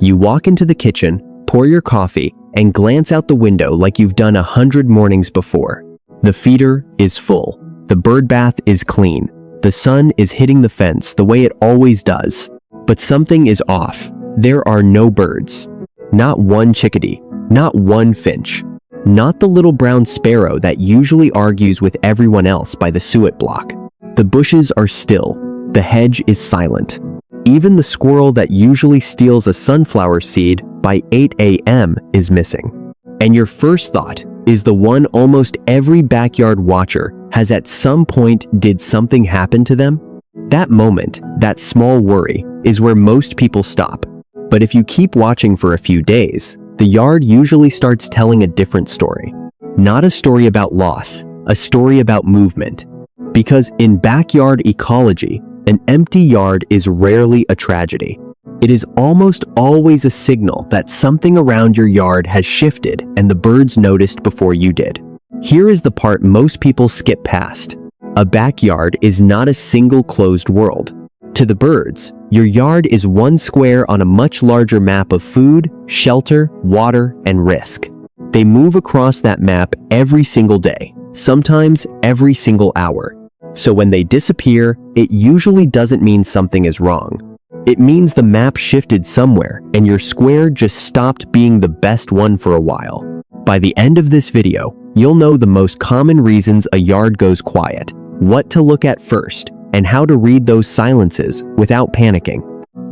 You walk into the kitchen, pour your coffee, and glance out the window like you've done 100 mornings before. The feeder is full. The bird bath is clean. The sun is hitting the fence the way it always does. But something is off. There are no birds. Not one chickadee. Not one finch. Not the little brown sparrow that usually argues with everyone else by the suet block. The bushes are still. The hedge is silent. Even the squirrel that usually steals a sunflower seed by 8 a.m. is missing. And your first thought is the one almost every backyard watcher has at some point. Did something happen to them? That moment, that small worry, is where most people stop. But if you keep watching for a few days, the yard usually starts telling a different story. Not a story about loss, a story about movement. Because in backyard ecology, an empty yard is rarely a tragedy. It is almost always a signal that something around your yard has shifted and the birds noticed before you did. Here is the part most people skip past. A backyard is not a single closed world. To the birds, your yard is one square on a much larger map of food, shelter, water, and risk. They move across that map every single day, sometimes every single hour. So when they disappear, it usually doesn't mean something is wrong. It means the map shifted somewhere and your square just stopped being the best one for a while. By the end of this video, you'll know the most common reasons a yard goes quiet, what to look at first, and how to read those silences without panicking.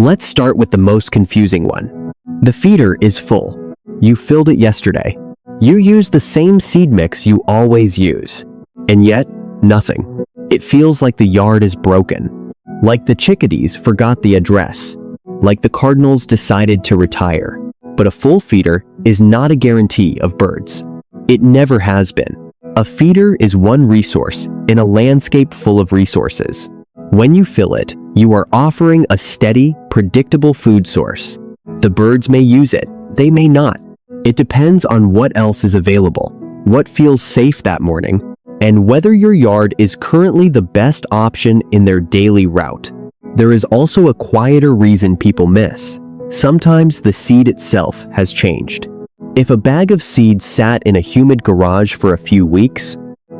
Let's start with the most confusing one. The feeder is full. You filled it yesterday. You use the same seed mix you always use. And yet, nothing. It feels like the yard is broken. Like the chickadees forgot the address. Like the cardinals decided to retire. But a full feeder is not a guarantee of birds. It never has been. A feeder is one resource in a landscape full of resources. When you fill it, you are offering a steady, predictable food source. The birds may use it, they may not. It depends on what else is available, what feels safe that morning, and whether your yard is currently the best option in their daily route. There is also a quieter reason people miss. Sometimes the seed itself has changed. If a bag of seeds sat in a humid garage for a few weeks,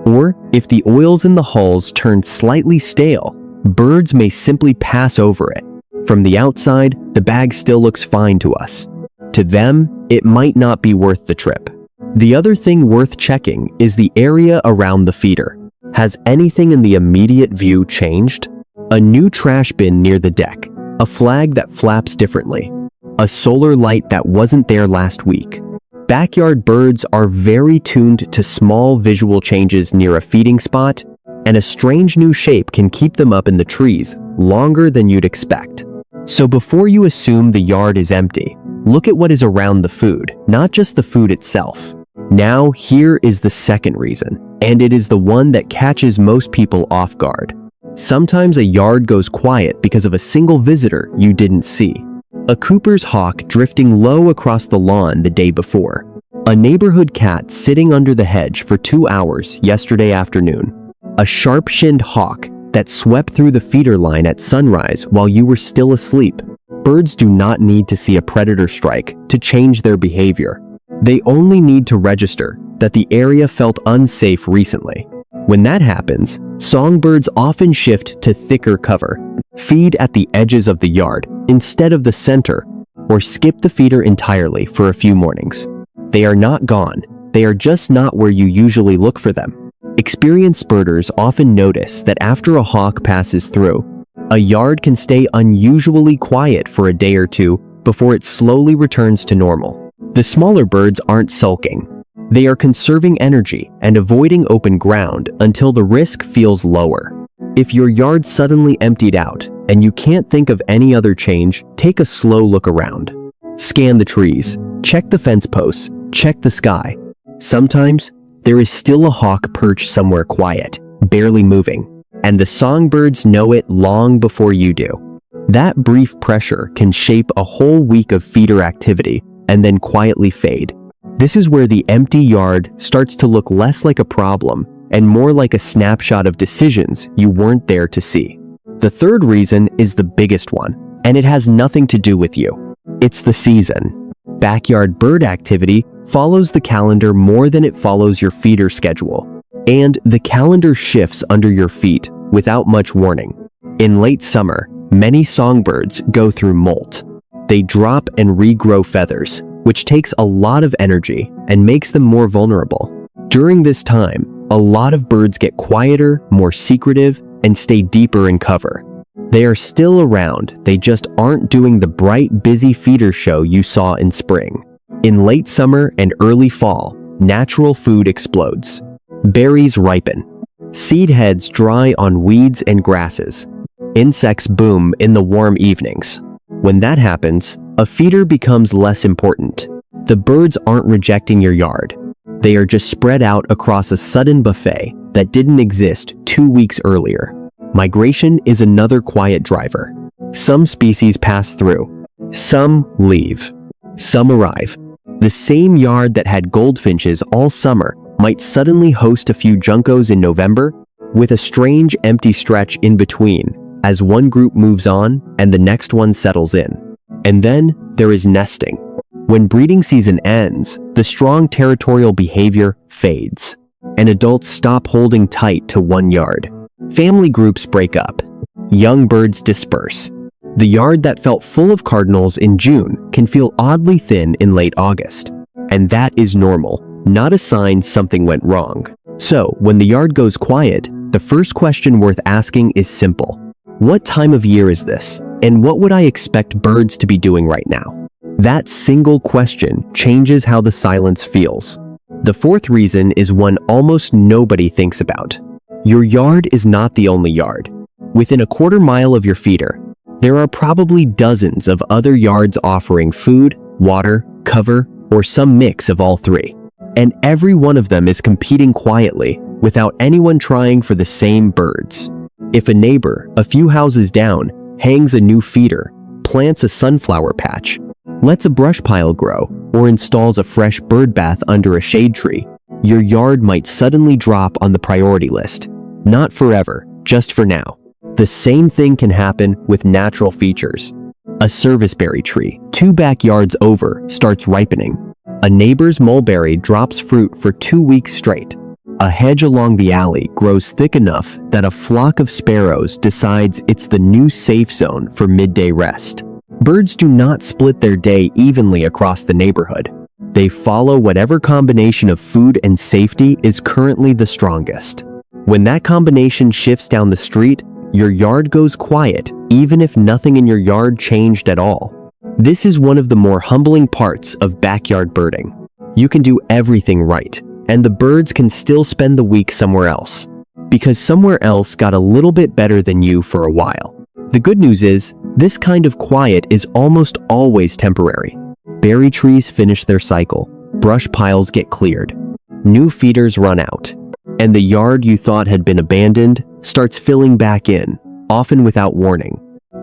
or if the oils in the hulls turned slightly stale, birds may simply pass over it. From the outside, the bag still looks fine to us. To them, it might not be worth the trip. The other thing worth checking is the area around the feeder. Has anything in the immediate view changed? A new trash bin near the deck, a flag that flaps differently, a solar light that wasn't there last week. Backyard birds are very tuned to small visual changes near a feeding spot, and a strange new shape can keep them up in the trees longer than you'd expect. So before you assume the yard is empty, look at what is around the food, not just the food itself. Now, here is the second reason, and it is the one that catches most people off guard. Sometimes a yard goes quiet because of a single visitor you didn't see. A Cooper's hawk drifting low across the lawn the day before. A neighborhood cat sitting under the hedge for 2 hours yesterday afternoon. A sharp-shinned hawk that swept through the feeder line at sunrise while you were still asleep. Birds do not need to see a predator strike to change their behavior. They only need to register that the area felt unsafe recently. When that happens, songbirds often shift to thicker cover, feed at the edges of the yard instead of the center, or skip the feeder entirely for a few mornings. They are not gone, they are just not where you usually look for them. Experienced birders often notice that after a hawk passes through, a yard can stay unusually quiet for a day or two before it slowly returns to normal. The smaller birds aren't sulking. They are conserving energy and avoiding open ground until the risk feels lower. If your yard suddenly emptied out and you can't think of any other change, take a slow look around. Scan the trees, check the fence posts, check the sky. Sometimes, there is still a hawk perched somewhere quiet, barely moving, and the songbirds know it long before you do. That brief pressure can shape a whole week of feeder activity and then quietly fade. This is where the empty yard starts to look less like a problem and more like a snapshot of decisions you weren't there to see. The third reason is the biggest one, and it has nothing to do with you. It's the season. Backyard bird activity follows the calendar more than it follows your feeder schedule. And the calendar shifts under your feet without much warning. In late summer, many songbirds go through molt. They drop and regrow feathers, which takes a lot of energy and makes them more vulnerable. During this time, a lot of birds get quieter, more secretive, and stay deeper in cover. They are still around, they just aren't doing the bright, busy feeder show you saw in spring. In late summer and early fall, natural food explodes. Berries ripen. Seed heads dry on weeds and grasses. Insects boom in the warm evenings. When that happens, a feeder becomes less important. The birds aren't rejecting your yard. They are just spread out across a sudden buffet that didn't exist 2 weeks earlier. Migration is another quiet driver. Some species pass through. Some leave. Some arrive. The same yard that had goldfinches all summer might suddenly host a few juncos in November, with a strange empty stretch in between as one group moves on and the next one settles in. And then there is nesting. When breeding season ends, the strong territorial behavior fades, and adults stop holding tight to one yard. Family groups break up. Young birds disperse. The yard that felt full of cardinals in June can feel oddly thin in late August. And that is normal, not a sign something went wrong. So, when the yard goes quiet, the first question worth asking is simple. What time of year is this? And what would I expect birds to be doing right now? That single question changes how the silence feels. The fourth reason is one almost nobody thinks about. Your yard is not the only yard. Within a quarter mile of your feeder, there are probably dozens of other yards offering food, water, cover, or some mix of all three. And every one of them is competing quietly, without anyone trying for the same birds. If a neighbor, a few houses down, hangs a new feeder, plants a sunflower patch, lets a brush pile grow, or installs a fresh bird bath under a shade tree, your yard might suddenly drop on the priority list. Not forever, just for now. The same thing can happen with natural features. A serviceberry tree, 2 backyards over, starts ripening. A neighbor's mulberry drops fruit for 2 weeks straight. A hedge along the alley grows thick enough that a flock of sparrows decides it's the new safe zone for midday rest. Birds do not split their day evenly across the neighborhood. They follow whatever combination of food and safety is currently the strongest. When that combination shifts down the street, your yard goes quiet, even if nothing in your yard changed at all. This is one of the more humbling parts of backyard birding. You can do everything right, and the birds can still spend the week somewhere else, because somewhere else got a little bit better than you for a while. The good news is, this kind of quiet is almost always temporary. Berry trees finish their cycle, brush piles get cleared, new feeders run out, and the yard you thought had been abandoned starts filling back in, often without warning.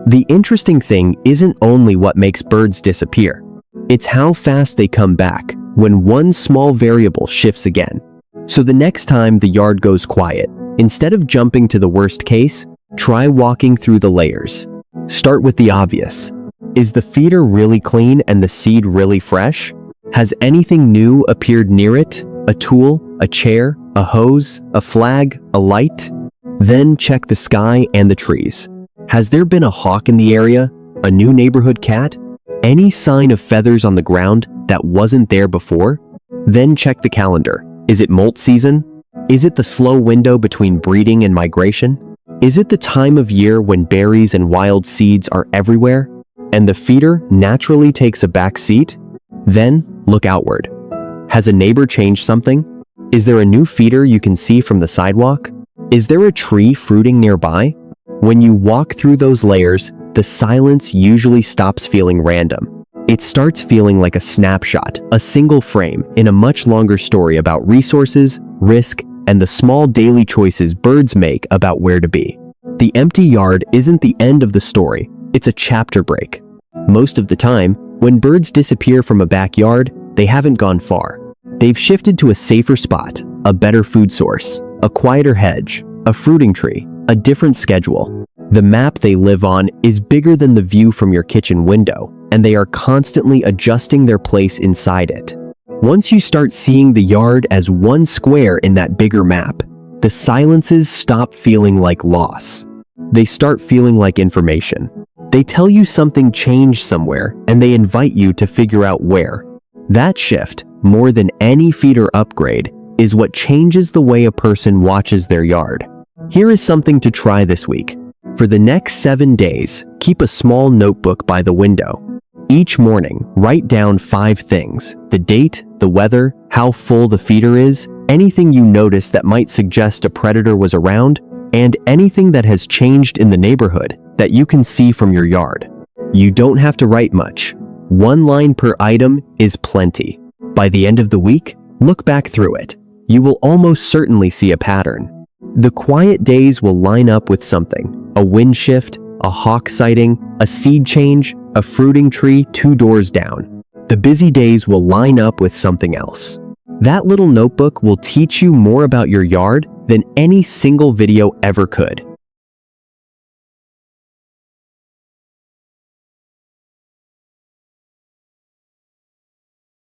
The interesting thing isn't only what makes birds disappear, it's how fast they come back when one small variable shifts again. So the next time the yard goes quiet, instead of jumping to the worst case, try walking through the layers. Start with the obvious. Is the feeder really clean and the seed really fresh? Has anything new appeared near it? A tool, a chair, a hose, a flag, a light? Then check the sky and the trees. Has there been a hawk in the area? A new neighborhood cat? Any sign of feathers on the ground that wasn't there before? Then check the calendar. Is it molt season? Is it the slow window between breeding and migration? Is it the time of year when berries and wild seeds are everywhere, and the feeder naturally takes a back seat? Then look outward. Has a neighbor changed something? Is there a new feeder you can see from the sidewalk? Is there a tree fruiting nearby? When you walk through those layers, the silence usually stops feeling random. It starts feeling like a snapshot, a single frame in a much longer story about resources, risk, and the small daily choices birds make about where to be. The empty yard isn't the end of the story, it's a chapter break. Most of the time, when birds disappear from a backyard, they haven't gone far. They've shifted to a safer spot, a better food source, a quieter hedge, a fruiting tree, a different schedule. The map they live on is bigger than the view from your kitchen window, and they are constantly adjusting their place inside it. Once you start seeing the yard as one square in that bigger map, the silences stop feeling like loss. They start feeling like information. They tell you something changed somewhere, and they invite you to figure out where. That shift, more than any feeder upgrade, is what changes the way a person watches their yard. Here is something to try this week. For the next 7 days, keep a small notebook by the window. Each morning, write down 5 things: the date, the weather, how full the feeder is, anything you notice that might suggest a predator was around, and anything that has changed in the neighborhood that you can see from your yard. You don't have to write much. 1 line per item is plenty. By the end of the week, look back through it. You will almost certainly see a pattern. The quiet days will line up with something: a wind shift, a hawk sighting, a seed change, a fruiting tree 2 doors down. The busy days will line up with something else. That little notebook will teach you more about your yard than any single video ever could.